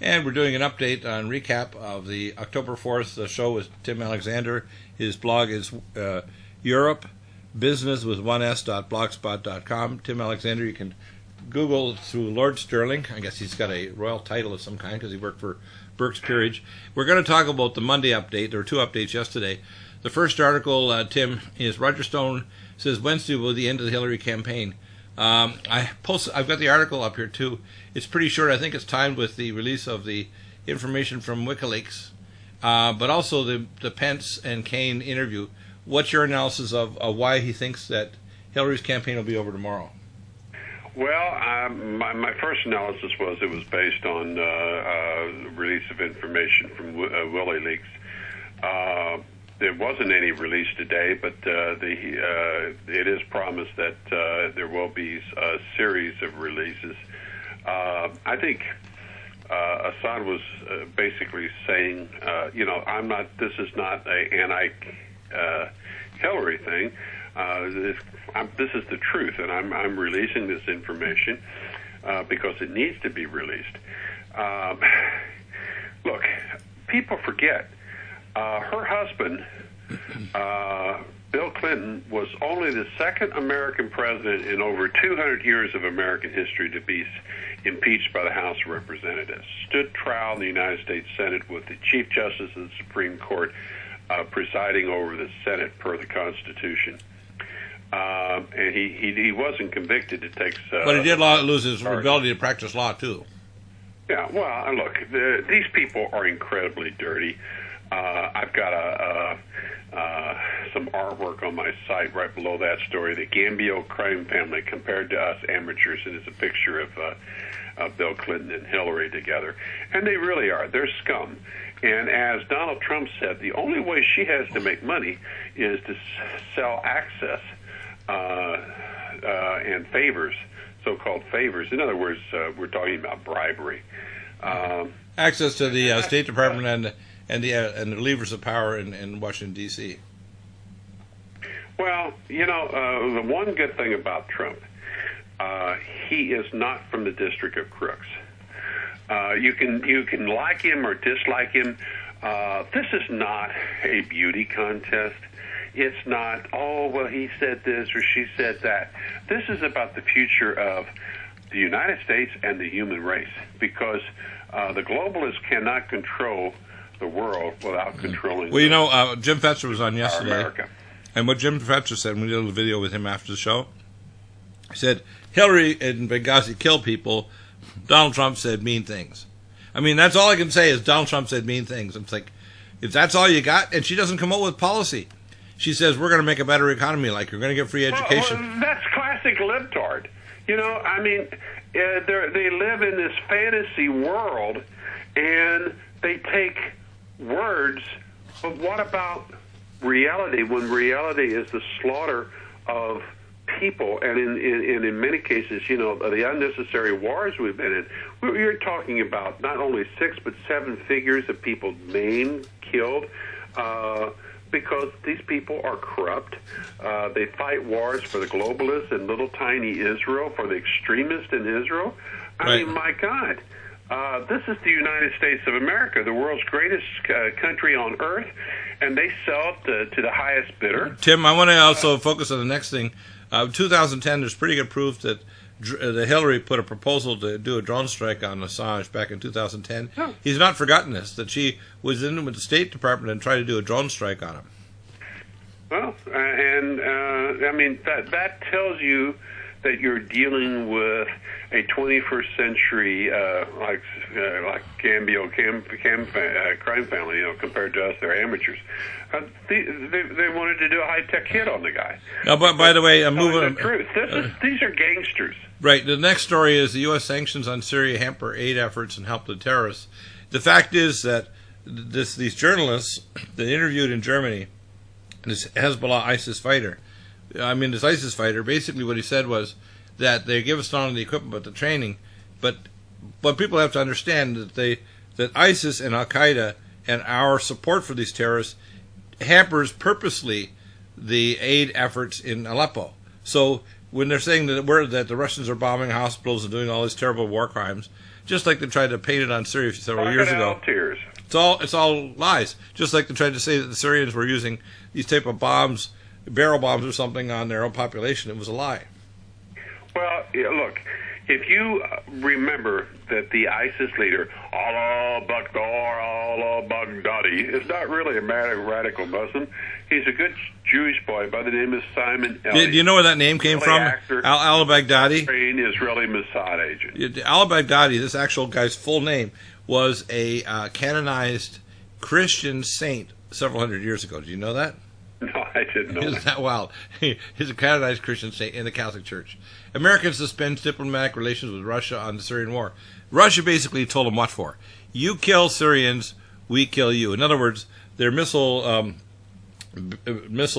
And we're doing an update on recap of the October 4th show with Tim Alexander. His blog is Europe Business with 1s.blogspot.com. Tim Alexander, you can Google through Lord Sterling. I guess he's got a royal title of some kind because he worked for Burke's Peerage. We're going to talk about the Monday update. There were two updates yesterday. The first article, Tim, is Roger Stone says Wednesday will be the end of the Hillary campaign. I've got the article up here too. It's pretty short. I think it's timed with the release of the information from Wikileaks, but also the Pence and Kaine interview. What's your analysis of why he thinks that Hillary's campaign will be over tomorrow? Well, my first analysis was it was based on release of information from Wikileaks. There wasn't any release today, but it is promised that there will be a series of releases. I think Assad was basically saying, this is not an anti-Hillary thing. This is the truth, and I'm releasing this information because it needs to be released. Look, people forget. Her husband, Bill Clinton, was only the second American president in over 200 years of American history to be impeached by the House of Representatives. Stood trial in the United States Senate with the Chief Justice of the Supreme Court presiding over the Senate per the Constitution. And he wasn't convicted. It takes. But he did lose his ability to practice law too. Yeah. Well, look, these people are incredibly dirty. I've got some artwork on my site right below that story. The Gambino crime family compared to us amateurs, and it's a picture of Bill Clinton and Hillary together, and they really are. They're scum. And as Donald Trump said, the only way she has to make money is to sell access and favors, so-called favors. In other words, we're talking about bribery. Access to the State Department and the levers of power in Washington, D.C. Well, the one good thing about Trump, he is not from the District of Crooks. You can like him or dislike him. This is not a beauty contest. It's not, he said this or she said that. This is about the future of the United States and the human race, because the globalists cannot control the world without controlling. Well, Jim Fetzer was on yesterday, America. And what Jim Fetzer said when we did a video with him after the show, he said Hillary and Benghazi killed people. Donald Trump said mean things. I mean, that's all I can say is Donald Trump said mean things. It's like, if that's all you got, and she doesn't come up with policy. She says we're going to make a better economy, like you're going to get free education. Well, that's classic libtard. They live in this fantasy world, and they take words, but what about reality, when reality is the slaughter of people, and in many cases, the unnecessary wars we've been in. You're talking about not only 6 but 7 figures of people maimed, killed, because these people are corrupt. They fight wars for the globalists in little tiny Israel, for the extremists in Israel. I mean, my God. This is the United States of America, the world's greatest country on earth, and they sell it to the highest bidder. Tim, I want to also focus on the next thing. 2010, there's pretty good proof that Hillary put a proposal to do a drone strike on Assange back in 2010. Oh. He's not forgotten this, that she was in with the State Department and tried to do a drone strike on him. Well, that tells you that you're dealing with a 21st century like Gambino crime family, compared to us, they're amateurs. They wanted to do a high-tech hit on the guy. Now, but by the way, I'm moving. The truth. These are gangsters. Right. The next story is the U.S. sanctions on Syria hamper aid efforts and help the terrorists. The fact is that these journalists that interviewed in Germany, this Hezbollah ISIS fighter, basically what he said was that they give us not only the equipment but the training, but what people have to understand that ISIS and Al Qaeda and our support for these terrorists hampers purposely the aid efforts in Aleppo. So when they're saying that the Russians are bombing hospitals and doing all these terrible war crimes, just like they tried to paint it on Syria several years ago. Tears. It's all lies. Just like they tried to say that the Syrians were using these type of bombs, barrel bombs or something, on their own population. It was a lie. Well, yeah, look, if you remember that the ISIS leader, Allah Bakhdar, Allah Baghdadi, is not really a radical Muslim. He's a good Jewish boy by the name of Simon Elliott. Do you know where that name came from? Al-Baghdadi? An Israeli Mossad agent. Al-Baghdadi, this actual guy's full name, was a canonized Christian saint several hundred years ago. Did you know that? No, I didn't know Isn't that wild? He's a canonized Christian saint in the Catholic Church. Americans suspend diplomatic relations with Russia on the Syrian war. Russia basically told them what for. You kill Syrians, we kill you. In other words, their missile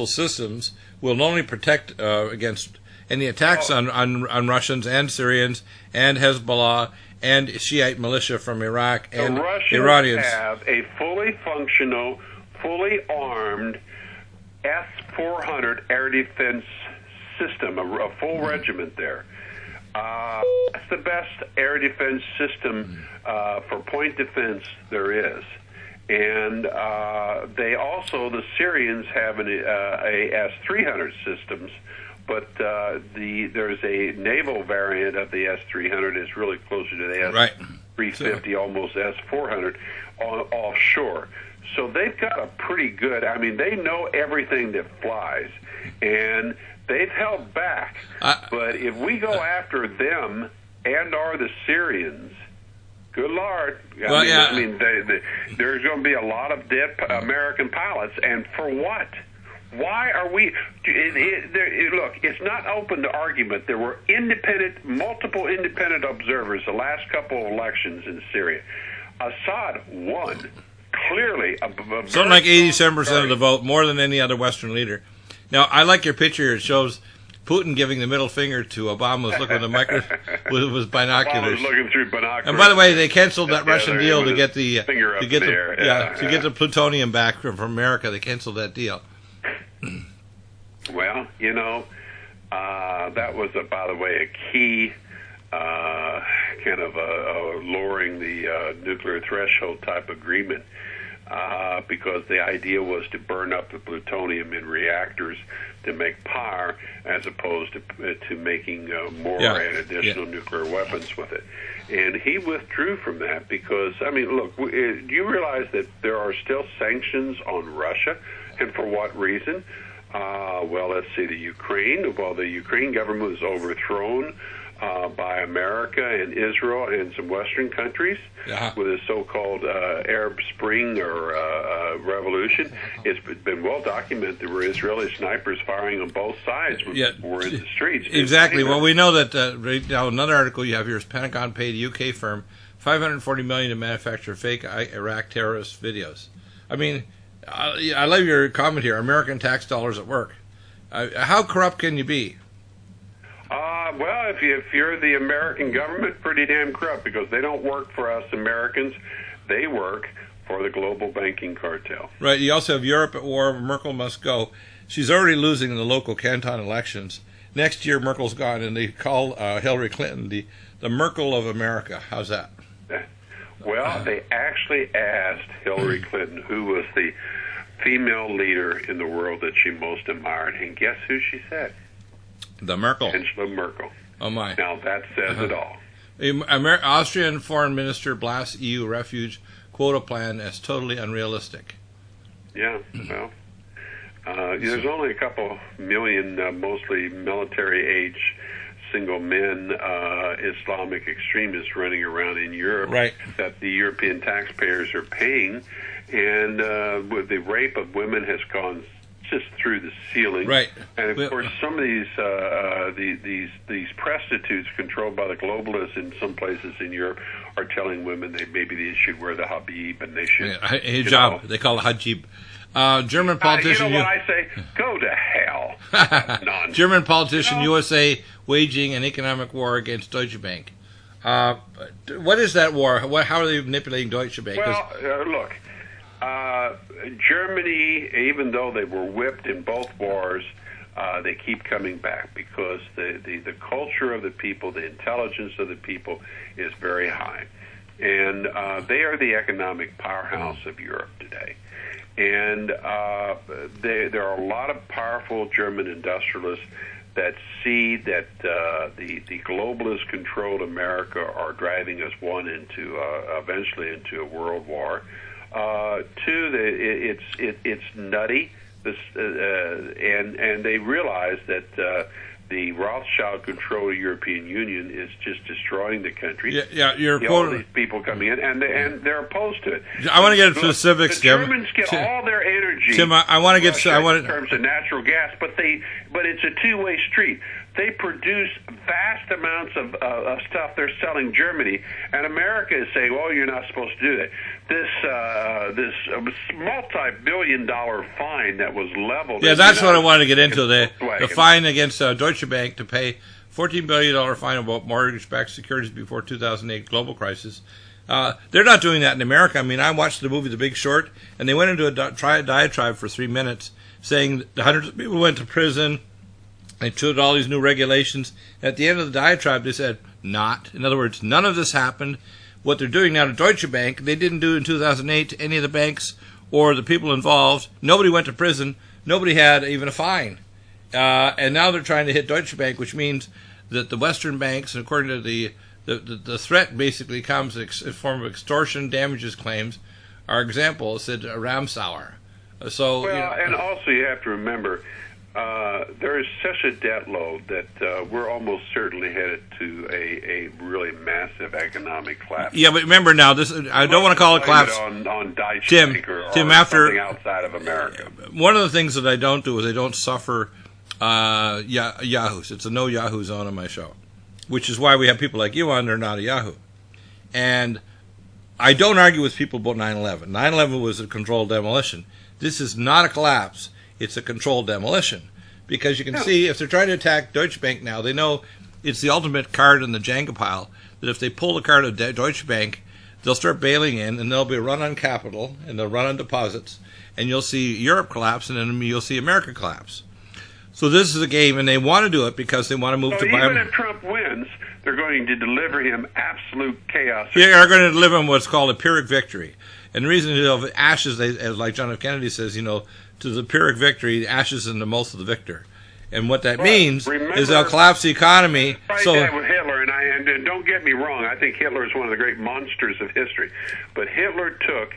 systems will not only protect against any attacks on Russians and Syrians and Hezbollah and Shiite militia from Iraq and the Russians Iranians. Have a fully functional, fully armed S-400 air defense system, a full regiment there. That's the best air defense system for point defense there is. And they also, the Syrians have a S-300 systems, but there's a naval variant of the S-300 is really closer to the S-350, almost S-400 offshore. So they've got a pretty good, I mean, they know everything that flies, and they've held back. But if we go after them and or the Syrians, good Lord, I mean there's going to be a lot of dead American pilots, and for what? Why are we? Look, it's not open to argument. There were multiple independent observers the last couple of elections in Syria. Assad won clearly. Something like 87% of the vote, more than any other Western leader. Now, I like your picture here. It shows Putin giving the middle finger to Obama, was looking with with binoculars. Obama was looking through binoculars. And by the way, they canceled that Russian deal to get the get the plutonium back from America. They canceled that deal. Well, that was, by the way, a key kind of lowering the nuclear threshold type agreement, because the idea was to burn up the plutonium in reactors to make power, as opposed to making more and additional nuclear weapons with it. And he withdrew from that because, I mean, look, do you realize that there are still sanctions on Russia? And for what reason? Well, let's see, the Ukraine. Well, the Ukraine government was overthrown by America and Israel and some Western countries with a so-called Arab Spring or revolution. It's been well documented there were Israeli snipers firing on both sides when we're in the streets. Exactly. Well, we know that right now, another article you have here is Pentagon paid a UK firm $540 million to manufacture fake Iraq terrorist videos. I mean, I love your comment here. American tax dollars at work. How corrupt can you be? Well, if you're the American government, pretty damn corrupt, because they don't work for us Americans. They work for the global banking cartel. Right. You also have Europe at war. Merkel must go. She's already losing in the local canton elections. Next year, Merkel's gone, and they call Hillary Clinton the Merkel of America. How's that? Well, they actually asked Hillary Clinton, who was the female leader in the world that she most admired, and guess who she said? The Merkel. Angela Merkel. Oh, my. Now, that says it all. Austrian foreign minister blasts EU refuge quota plan as totally unrealistic. Yeah, well, there's only a couple million, mostly military-age single men, Islamic extremists running around in Europe that the European taxpayers are paying, and the rape of women has gone just through the ceiling. Right. And of course, some of these prostitutes controlled by the globalists in some places in Europe are telling women that maybe they should wear the hijab and they should hijab. They call it hijab. German politician. You know what I say? Go to hell. Nonsense. German politician USA waging an economic war against Deutsche Bank. What is that war? How are they manipulating Deutsche Bank? Well, look. Germany, even though they were whipped in both wars, they keep coming back because the culture of the people, the intelligence of the people is very high. and they are the economic powerhouse of Europe today. And there are a lot of powerful German industrialists that see that the globalist-controlled America are driving us, one, into eventually into a world war. Two, it's nutty. And they realize that the Rothschild-controlled European Union is just destroying the country. Yeah, you're all these people coming in, and they're opposed to it. I want to get into specifics, the Germans get all their energy. Tim, I want to get. In terms of natural gas, but it's a two-way street. They produce vast amounts of stuff they're selling Germany, and America is saying, "Well, you're not supposed to do that." This multi-billion-dollar fine that was leveled. Yeah, that's what I wanted to get into. The fine against Deutsche Bank to pay $14 billion fine about mortgage-backed securities before 2008 global crisis. They're not doing that in America. I mean, I watched the movie The Big Short, and they went into a diatribe for 3 minutes saying that hundreds of people went to prison. They took all these new regulations. At the end of the diatribe, they said, not. In other words, none of this happened. What they're doing now to Deutsche Bank, they didn't do in 2008 to any of the banks or the people involved. Nobody went to prison. Nobody had even a fine. And now they're trying to hit Deutsche Bank, which means that the Western banks, and according to the threat basically comes in form of extortion, damages claims. Our example said Ramsauer. So, and also you have to remember, there is such a debt load that we're almost certainly headed to a really massive economic collapse. Yeah, but remember now, this I don't want to call it collapse. On Deutsche Bank or after something outside of America. One of the things that I don't do is I don't suffer Yahoos. It's a no Yahoo zone on my show, which is why we have people like you on. They're not a Yahoo, and I don't argue with people about 9/11. 9/11 was a controlled demolition. This is not a collapse. It's a controlled demolition, because you can see if they're trying to attack Deutsche Bank now, they know it's the ultimate card in the Jenga pile, that if they pull the card of Deutsche Bank, they'll start bailing in, and there'll be a run on capital, and they'll run on deposits, and you'll see Europe collapse, and then you'll see America collapse. So this is a game, and they want to do it because they want to move to even if Trump wins, they're going to deliver him absolute chaos. They are going to deliver him what's called a Pyrrhic victory. And the reason, ashes, as like John F. Kennedy says, to the Pyrrhic victory, ashes in the mouth of the victor. And what that means is they'll collapse the economy. That with Hitler, and don't get me wrong, I think Hitler is one of the great monsters of history. But Hitler took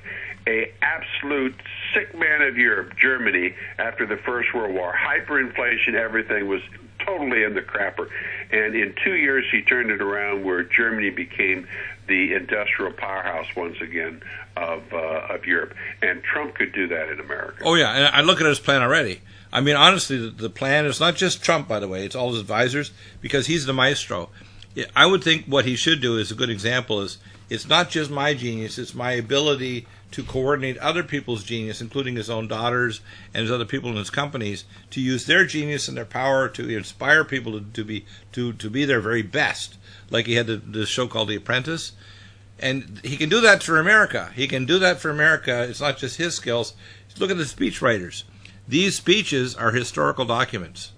a absolute sick man of Europe, Germany, after the First World War. Hyperinflation, everything was totally in the crapper. And in 2 years, he turned it around where Germany became the industrial powerhouse once again of Europe. And Trump could do that in America. Oh, yeah, and I look at his plan already. I mean, honestly, the plan is not just Trump, by the way. It's all his advisors, because he's the maestro. I would think what he should do is a good example is, it's not just my genius, it's my ability to coordinate other people's genius, including his own daughters and his other people in his companies, to use their genius and their power to inspire people to be their very best. Like he had this show called The Apprentice. And he can do that for America. He can do that for America. It's not just his skills. Look at the speechwriters. These speeches are historical documents.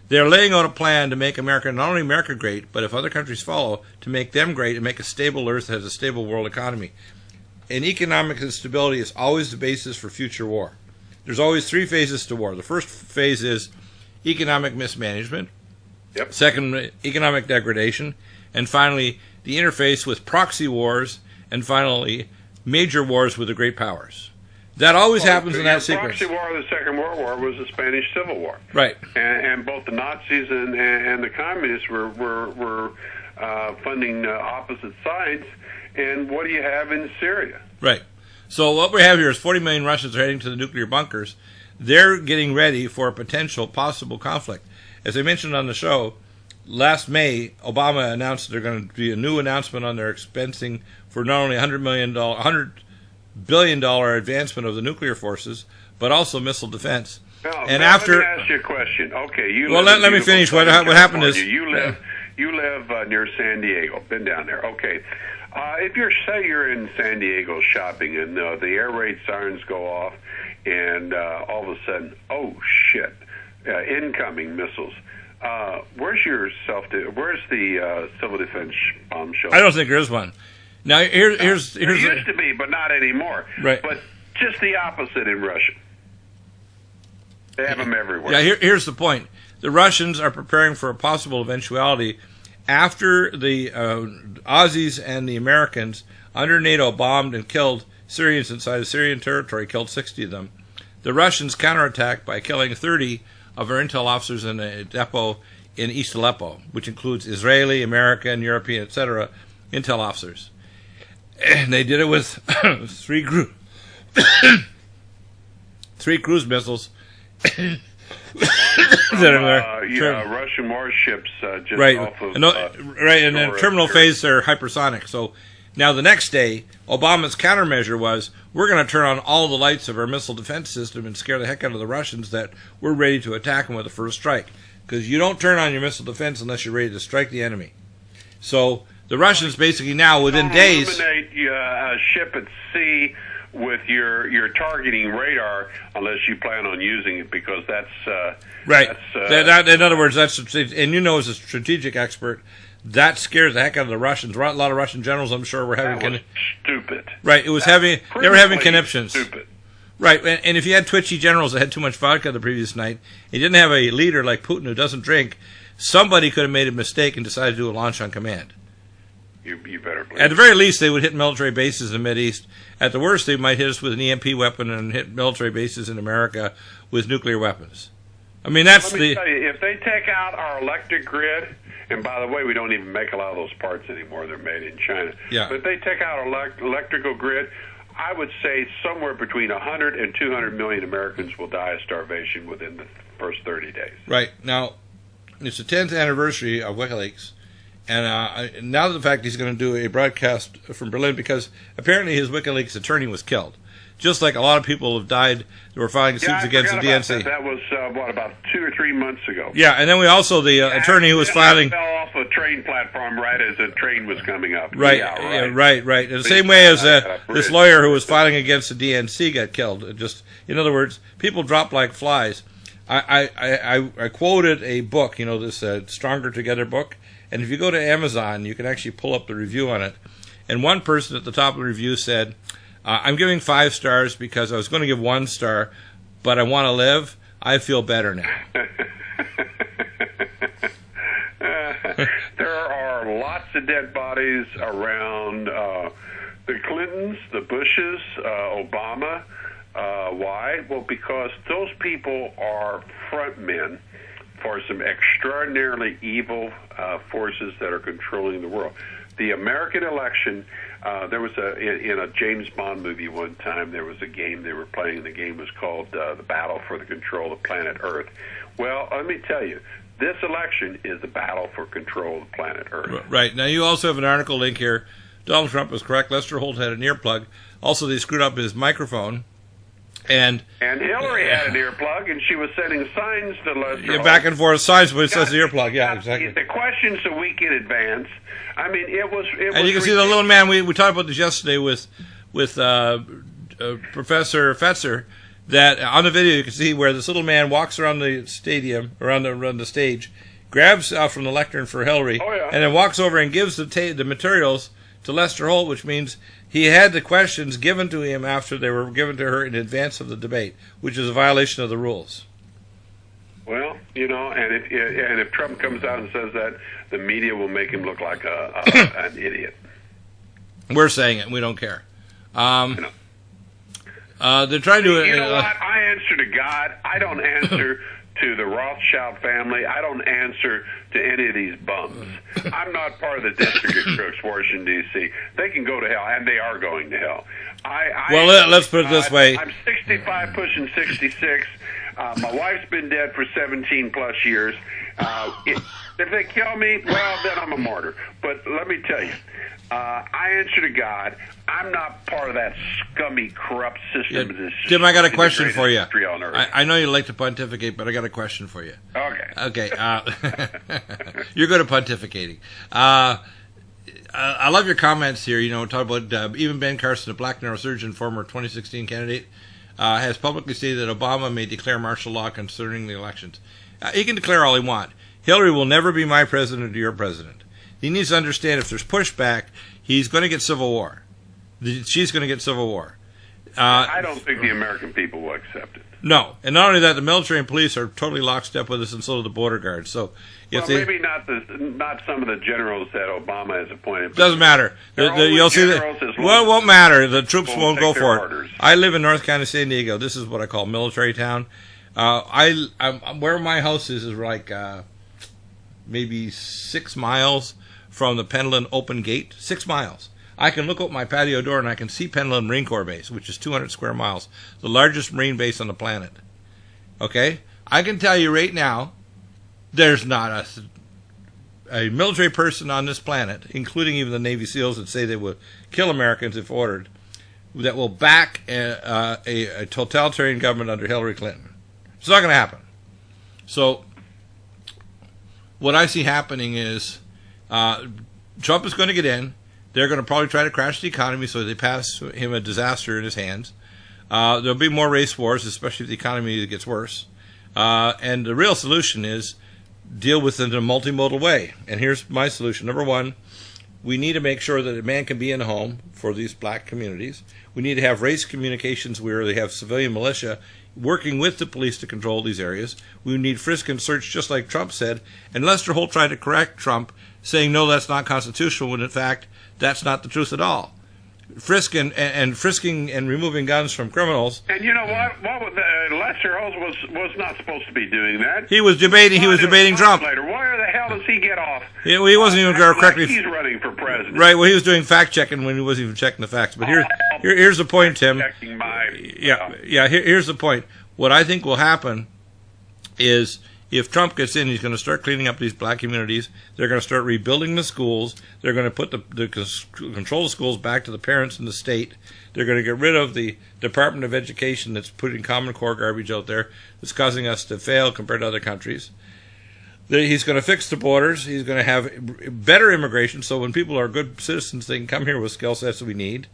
They're laying out a plan to make America, not only America great, but if other countries follow, to make them great and make a stable earth that has a stable world economy. And economic instability is always the basis for future war. There's always 3 phases to war. The first phase is economic mismanagement. Yep. Second, economic degradation. And finally, the interface with proxy wars. And finally, major wars with the great powers. That always happens in that sequence. The proxy war of the Second World War was the Spanish Civil War. Right. And both the Nazis and the communists were funding opposite sides. And what do you have in Syria? Right. So what we have here is 40 million Russians are heading to the nuclear bunkers. They're getting ready for a potential possible conflict. As I mentioned on the show, last May, Obama announced there's going to be a new announcement on their expensing for not only $100 billion advancement of the nuclear forces, but also missile defense. Now, and let after, me ask you a question. Okay, let me finish. What happened is you live near San Diego. Been down there. Okay. If you're in San Diego shopping and the air raid sirens go off, and all of a sudden, oh shit, incoming missiles. Where's the civil defense bomb shelter? I don't think there is one. Now, here's it used to be, but not anymore. Right. But just the opposite in Russia. They have them everywhere. Yeah, here's the point. The Russians are preparing for a possible eventuality after the Aussies and the Americans under NATO bombed and killed Syrians inside of Syrian territory, killed 60 of them. The Russians counterattacked by killing 30 of our intel officers in a depot in East Aleppo, which includes Israeli, American, European, etc. intel officers. And they did it with three cruise missiles. From, Russian warships just right. off of... right, and in the terminal phase, they're hypersonic. So now the next day, Obama's countermeasure was, we're going to turn on all the lights of our missile defense system and scare the heck out of the Russians that we're ready to attack them with the first strike. Because you don't turn on your missile defense unless you're ready to strike the enemy. So the Russians basically now, within days... eliminate a ship at sea with your targeting radar unless you plan on using it, because that's right. That's, in other words, that's, and you know, as a strategic expert, that scares the heck out of the Russians. A lot of Russian generals, I'm sure, were having stupid. Right, it was they were having conniptions. Stupid. Right, and if you had twitchy generals that had too much vodka the previous night, you didn't have a leader like Putin who doesn't drink, somebody could have made a mistake and decided to do a launch on command. You better believe. At the very least, they would hit military bases in the Mideast. At the worst, they might hit us with an EMP weapon and hit military bases in America with nuclear weapons. I mean, that's Let me tell you, if they take out our electric grid, and by the way, we don't even make a lot of those parts anymore. They're made in China. Yeah. But if they take out our electrical grid, I would say somewhere between 100 and 200 million Americans will die of starvation within the first 30 days. Right. Now, it's the 10th anniversary of Wikileaks. And now the fact he's going to do a broadcast from Berlin, because apparently his WikiLeaks attorney was killed. Just like a lot of people have died that were filing suits against the DNC. That was, about 2 or 3 months ago. Yeah, and then we also, the attorney who was filing... fell off a train platform right as a train was coming up. Right, right. In the same way as this lawyer who was filing against the DNC got killed. Just, in other words, people drop like flies. I quoted a book, this Stronger Together book. And if you go to Amazon, you can actually pull up the review on it. And one person at the top of the review said, I'm giving 5 stars because I was going to give 1 star, but I want to live. I feel better now. There are lots of dead bodies around the Clintons, the Bushes, Obama. Why? Well, because those people are front men for some extraordinarily evil forces that are controlling the world. The American election, there was in a James Bond movie one time, there was a game they were playing. The game was called The Battle for the Control of Planet Earth. Well, let me tell you, this election is the battle for control of planet Earth. Right. Now, you also have an article link here. Donald Trump was correct. Lester Holt had an earplug. Also, they screwed up his microphone. And Hillary had an earplug, and she was sending signs to Lester. Yeah, back and forth signs, but it says the earplug. Yeah, exactly. The question's a week in advance. I mean, it was. And you can see the little man. We talked about this yesterday with Professor Fetzer. That on the video you can see where this little man walks around the stadium, around the stage, grabs from the lectern for Hillary, and then walks over and gives the materials to Lester Holt, which means he had the questions given to him after they were given to her in advance of the debate, which is a violation of the rules. Well, and if Trump comes out and says that, the media will make him look like an idiot. We're saying it. We don't care. They're trying to... You know what? I answer to God. I don't answer to the Rothschild family. I don't answer to any of these bums. I'm not part of the District of Crooks, Washington, D.C. They can go to hell, and they are going to hell. Let's put it this way. I'm 65, pushing 66. My wife's been dead for 17-plus years. If they kill me, well, then I'm a martyr. But let me tell you, I answer to God. I'm not part of that scummy, corrupt system. Tim, I got a question for you. I know you like to pontificate, but I got a question for you. Okay. You're good at pontificating. I love your comments here. Talk about even Ben Carson, a black neurosurgeon, former 2016 candidate, has publicly stated that Obama may declare martial law concerning the elections. He can declare all he wants. Hillary will never be my president or your president. He needs to understand if there's pushback, He's going to get civil war. She's going to get civil war. I don't think the American people will accept it. No, and not only that, the military and police are totally lockstep with us, and so do the border guards. So, maybe not some of the generals that Obama has appointed. Doesn't matter. You'll see that. Well, it won't matter. The troops won't go for it. I live in North County, San Diego. This is what I call military town. Where my house is like maybe 6 miles from the Pendleton Open Gate. 6 miles. I can look out my patio door and I can see Pendleton Marine Corps Base, which is 200 square miles, the largest Marine base on the planet. Okay? I can tell you right now, there's not a military person on this planet, including even the Navy SEALs that say they would kill Americans if ordered, that will back a totalitarian government under Hillary Clinton. It's not going to happen. So, what I see happening is Trump is going to get in. They're going to probably try to crash the economy, so they pass him a disaster in his hands. There'll be more race wars, especially if the economy gets worse. And the real solution is deal with it in a multimodal way. And here's my solution. Number one, we need to make sure that a man can be in a home for these black communities. We need to have race communications where they have civilian militia working with the police to control these areas. We need frisk and search, just like Trump said. And Lester Holt tried to correct Trump, saying, no, that's not constitutional, when in fact, that's not the truth at all. Frisking and removing guns from criminals. And you know what? Lester Holt was not supposed to be doing that. He was debating Trump. Where the hell does he get off? He wasn't even correctly. He's running for president. Right. Well, he was doing fact checking when he wasn't even checking the facts. But here's the point, Tim. Here's the point. What I think will happen is, if Trump gets in, he's going to start cleaning up these black communities. They're going to start rebuilding the schools. They're going to put the control of schools back to the parents in the state. They're going to get rid of the Department of Education that's putting Common Core garbage out there that's causing us to fail compared to other countries. He's going to fix the borders. He's going to have better immigration, so when people are good citizens, they can come here with skill sets that we need.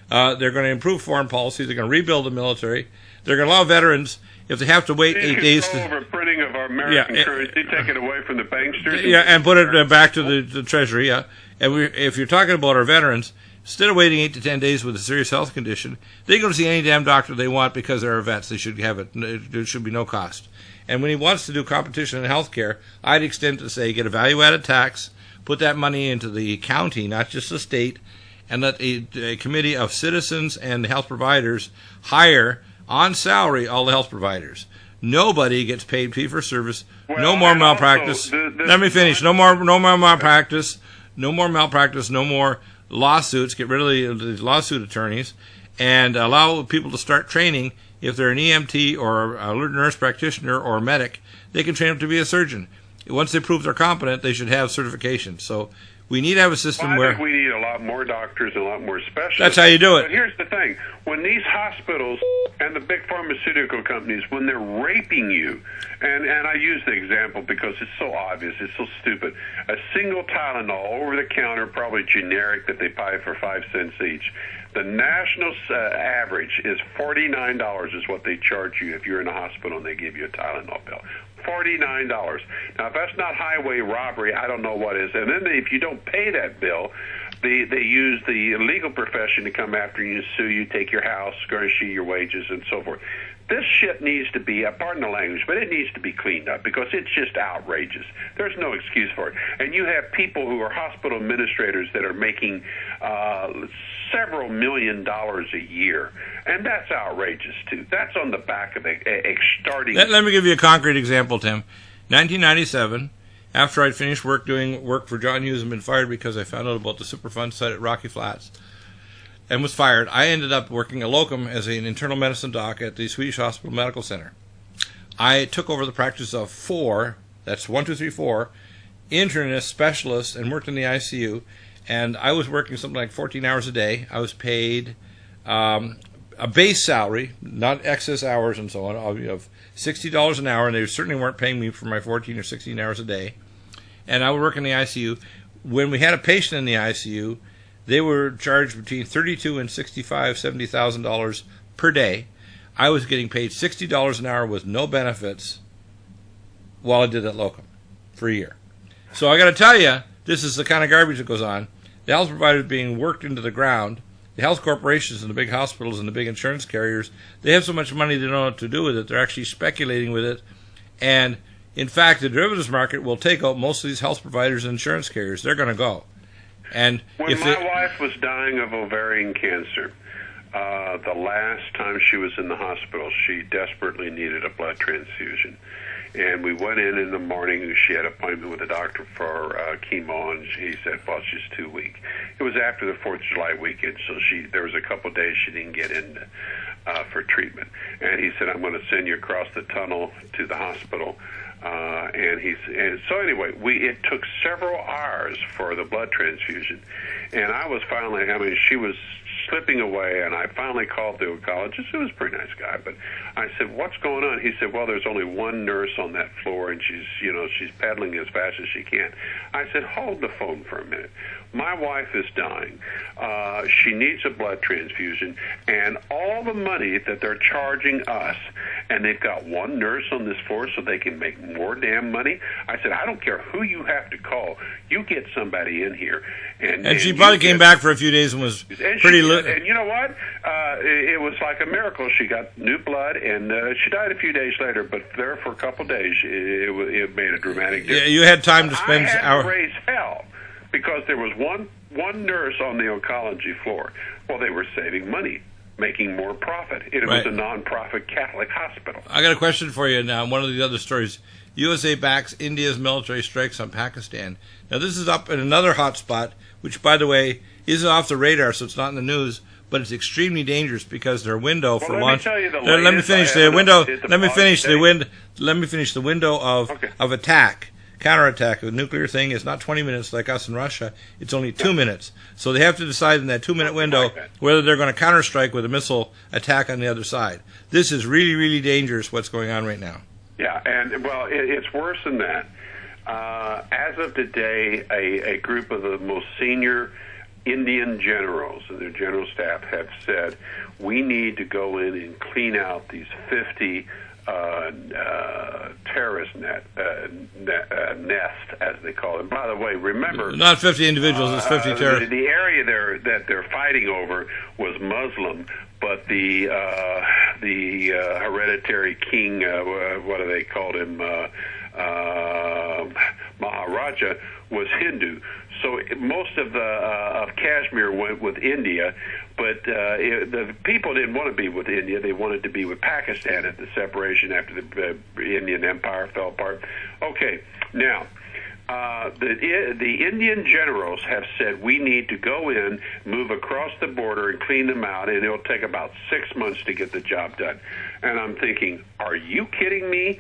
They're going to improve foreign policy. They're going to rebuild the military. They're going to allow veterans, if they have to wait 8 days to overprinting of our American currency, take it away from the banksters, and put it back to the Treasury, and if you're talking about our veterans, instead of waiting 8 to 10 days with a serious health condition, they go to see any damn doctor they want because they're vets. They should have it. There should be no cost. And when he wants to do competition in health care, I'd extend to say, get a value-added tax, put that money into the county, not just the state, and let a committee of citizens and health providers hire on salary all the health providers. Nobody gets paid fee for service. Well, no more malpractice. Let me finish. No more malpractice. No more malpractice. No more lawsuits. Get rid of the lawsuit attorneys, and allow people to start training. If they're an EMT or a nurse practitioner or a medic, they can train them to be a surgeon. Once they prove they're competent, they should have certification. So we need to have a system where I think we need a lot more doctors and a lot more specialists. That's how you do it. But here's the thing. When these hospitals and the big pharmaceutical companies, when they're raping you, and I use the example because it's so obvious, it's so stupid, a single Tylenol over the counter, probably generic, that they buy for 5 cents each. The national average is $49 is what they charge you if you're in a hospital and they give you a Tylenol pill. $49. Now, if that's not highway robbery, I don't know what is. And then if you don't pay that bill, they use the legal profession to come after you, sue you, take your house, garnish your wages, and so forth. This shit needs to be, pardon the language, but it needs to be cleaned up because it's just outrageous. There's no excuse for it. And you have people who are hospital administrators that are making several $1 million a year, and that's outrageous too. That's on the back of a starting. Let me give you a concrete example, Tim. 1997, after I'd finished doing work for John Hughes and been fired because I found out about the Superfund site at Rocky Flats, and was fired, I ended up working a locum as an internal medicine doc at the Swedish Hospital Medical Center. I took over the practice of 4, that's 1, 2, 3, 4, internist specialists and worked in the ICU, and I was working something like 14 hours a day. I was paid a base salary, not excess hours and so on, of $60 an hour, and they certainly weren't paying me for my 14 or 16 hours a day. And I would work in the ICU. When we had a patient in the ICU, they were charged between $32,000 and $65,000, $70,000 per day. I was getting paid $60 an hour with no benefits while I did that locum for a year. So I got to tell you, this is the kind of garbage that goes on. The health providers being worked into the ground. The health corporations and the big hospitals and the big insurance carriers, they have so much money they don't know what to do with it. They're actually speculating with it. And, in fact, the derivatives market will take out most of these health providers and insurance carriers. They're going to go. And when my wife was dying of ovarian cancer, the last time she was in the hospital, she desperately needed a blood transfusion. And we went in the morning. She had an appointment with the doctor for chemo, and he said, well, she's too weak. It was after the 4th of July weekend, so there was a couple of days she didn't get in for treatment. And he said, I'm going to send you across the tunnel to the hospital. And so anyway, it took several hours for the blood transfusion. And I was finally, she was slipping away, and I finally called the oncologist. He was a pretty nice guy, but I said, what's going on? He said, well, there's only one nurse on that floor, and she's pedaling as fast as she can. I said, hold the phone for a minute. My wife is dying. She needs a blood transfusion, and all the money that they're charging us, and they've got one nurse on this floor so they can make more damn money. I said, I don't care who you have to call. You get somebody in here. And she probably came back for a few days and was pretty... And you know what? It was like a miracle. She got new blood, and she died a few days later, but there for a couple of days, it made a dramatic difference. Yeah, you had time to spend... I had to raise hell because there was one nurse on the oncology floor. Well, they were saving money, making more profit. It was a non-profit Catholic hospital. I got a question for you now. One of the other stories. USA backs India's military strikes on Pakistan. Now, this is up in another hot spot, which, by the way, isn't off the radar, so it's not in the news, but it's extremely dangerous because their window for launch... Let me finish the window of attack. Counterattack, a nuclear thing is not 20 minutes like us in Russia. It's only 2 minutes. So they have to decide in that 2-minute window whether they're going to counterstrike with a missile attack on the other side. This is really, really dangerous, what's going on right now. Yeah, and, well, it's worse than that. As of today, a group of the most senior Indian generals and their general staff have said, we need to go in and clean out these 50 terrorist nest, as they call it. By the way, remember... Not 50 individuals, it's 50 terrorists. The area that they're fighting over was Muslim, but the hereditary king, what do they call him, Maharaja, was Hindu. So most of Kashmir went with India, but the people didn't want to be with India. They wanted to be with Pakistan at the separation after the Indian Empire fell apart. Okay, now the Indian generals have said we need to go in, move across the border, and clean them out, and it'll take about 6 months to get the job done. And I'm thinking, are you kidding me?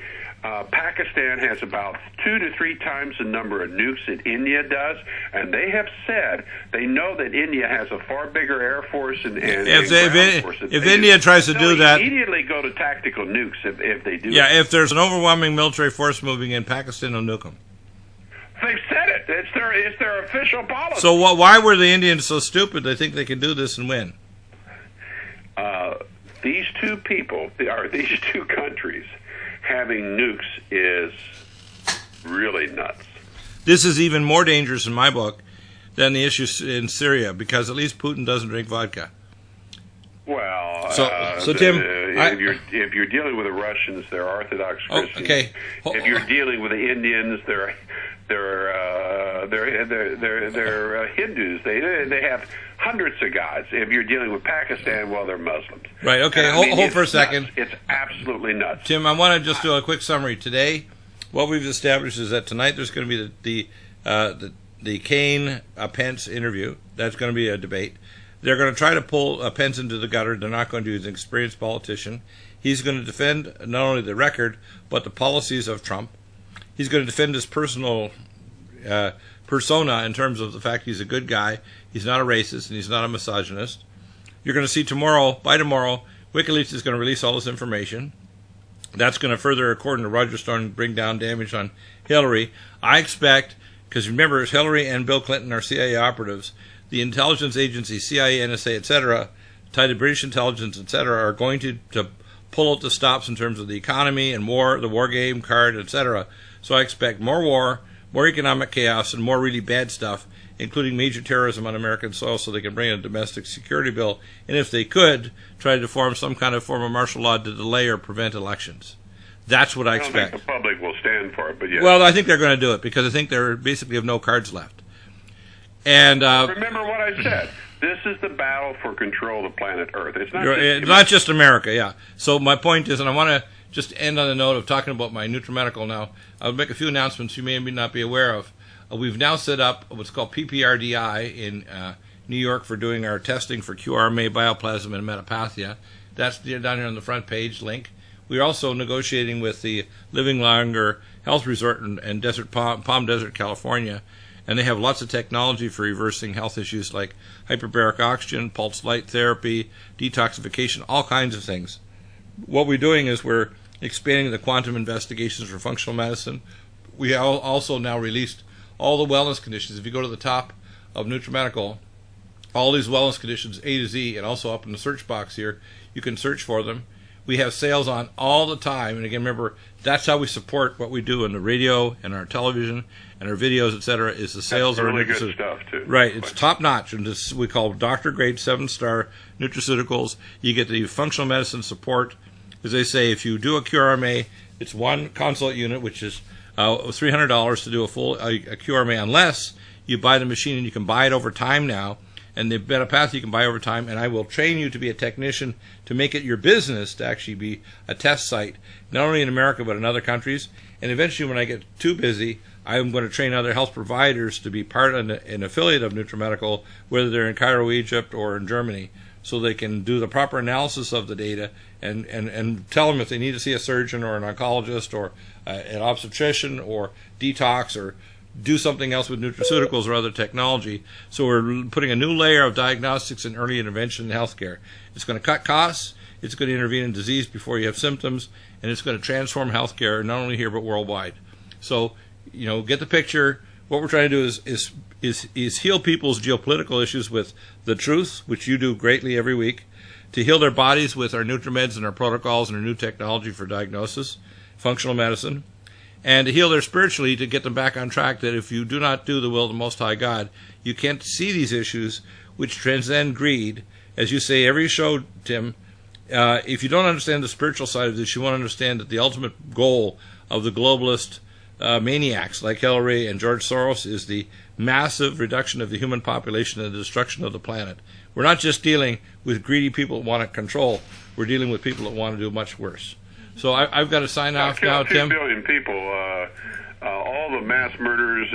Pakistan has about 2 to 3 times the number of nukes that India does, and they have said they know that India has a far bigger air force and ground force. If India tries to do that, immediately go to tactical nukes if they do. Yeah, if there's an overwhelming military force moving in, Pakistan will nuke them. They've said it. It's their official policy. So why were the Indians so stupid? They think they can do this and win. These two countries having nukes is really nuts. This is even more dangerous in my book than the issue in Syria because at least Putin doesn't drink vodka. Well, so Tim, if you're dealing with the Russians, they're Orthodox Christians. Okay. If you're dealing with the Indians, they're Hindus. They have hundreds of gods. If you're dealing with Pakistan, well, they're Muslims. Right. Okay. Hold for a second. Nuts. It's absolutely nuts. Tim, I want to just do a quick summary. Today, what we've established is that tonight there's going to be the Kane Pence interview. That's going to be a debate. They're going to try to pull Pence into the gutter. They're not going to. He's an experienced politician. He's going to defend not only the record but the policies of Trump. He's going to defend his personal persona in terms of the fact he's a good guy, he's not a racist, and he's not a misogynist. You're going to see by tomorrow, Wikileaks is going to release all this information. That's going to further, according to Roger Stone, bring down damage on Hillary. I expect, because remember, Hillary and Bill Clinton are CIA operatives, the intelligence agencies, CIA, NSA, etc., tied to British intelligence, etc., are going to pull out the stops in terms of the economy and war, the war game card, etc. So I expect more war, more economic chaos, and more really bad stuff. including major terrorism on American soil, so they can bring in a domestic security bill, and if they could, try to form some kind of form of martial law to delay or prevent elections. That's what I expect. I don't think the public will stand for it, but yes. Well, I think they're going to do it because I think they basically have no cards left. And remember what I said. This is the battle for control of the planet Earth. It's not just America, yeah. So my point is, and I want to just end on the note of talking about my NutriMedical now. I'll make a few announcements you may or may not be aware of. We've now set up what's called PPRDI in New York for doing our testing for QRMA, bioplasm, and metapathia. That's down here on the front page link. We're also negotiating with the Living Longer Health Resort in Desert Palm Desert, California, and they have lots of technology for reversing health issues like hyperbaric oxygen, pulse light therapy, detoxification, all kinds of things. What we're doing is we're expanding the quantum investigations for functional medicine. We also now released all the wellness conditions. If you go to the top of NutriMedical, all these wellness conditions, A to Z, and also up in the search box here, you can search for them. We have sales on all the time, and again, remember, that's how we support what we do in the radio and our television and our videos, etc. Is the sales that's are really good stuff too. Right, it's top notch, and this we call doctor grade 7-star nutraceuticals. You get the functional medicine support. As they say, if you do a QRMA, it's one consult unit, which is $300 to do a full a QRMA, unless you buy the machine, and you can buy it over time now. And the metapathia you can buy over time, and I will train you to be a technician to make it your business to actually be a test site, not only in America but in other countries. And eventually, when I get too busy, I'm going to train other health providers to be part of an affiliate of NutriMedical, whether they're in Cairo, Egypt, or in Germany, so they can do the proper analysis of the data and tell them if they need to see a surgeon or an oncologist or an obstetrician or detox or do something else with nutraceuticals or other technology. So we're putting a new layer of diagnostics and early intervention in healthcare. It's going to cut costs, it's going to intervene in disease before you have symptoms, and it's going to transform healthcare not only here but worldwide. So, get the picture. What we're trying to do is heal people's geopolitical issues with the truth, which you do greatly every week, to heal their bodies with our NutriMeds and our protocols and our new technology for diagnosis, functional medicine, and to heal their spiritually, to get them back on track, that if you do not do the will of the Most High God, you can't see these issues which transcend greed. As you say every show, Tim, if you don't understand the spiritual side of this, you won't understand that the ultimate goal of the globalist maniacs like Hillary and George Soros is the massive reduction of the human population and the destruction of the planet. We're not just dealing with greedy people that want to control. We're dealing with people that want to do much worse. So I've got to sign off now, Tim. 2 billion people. All the mass murders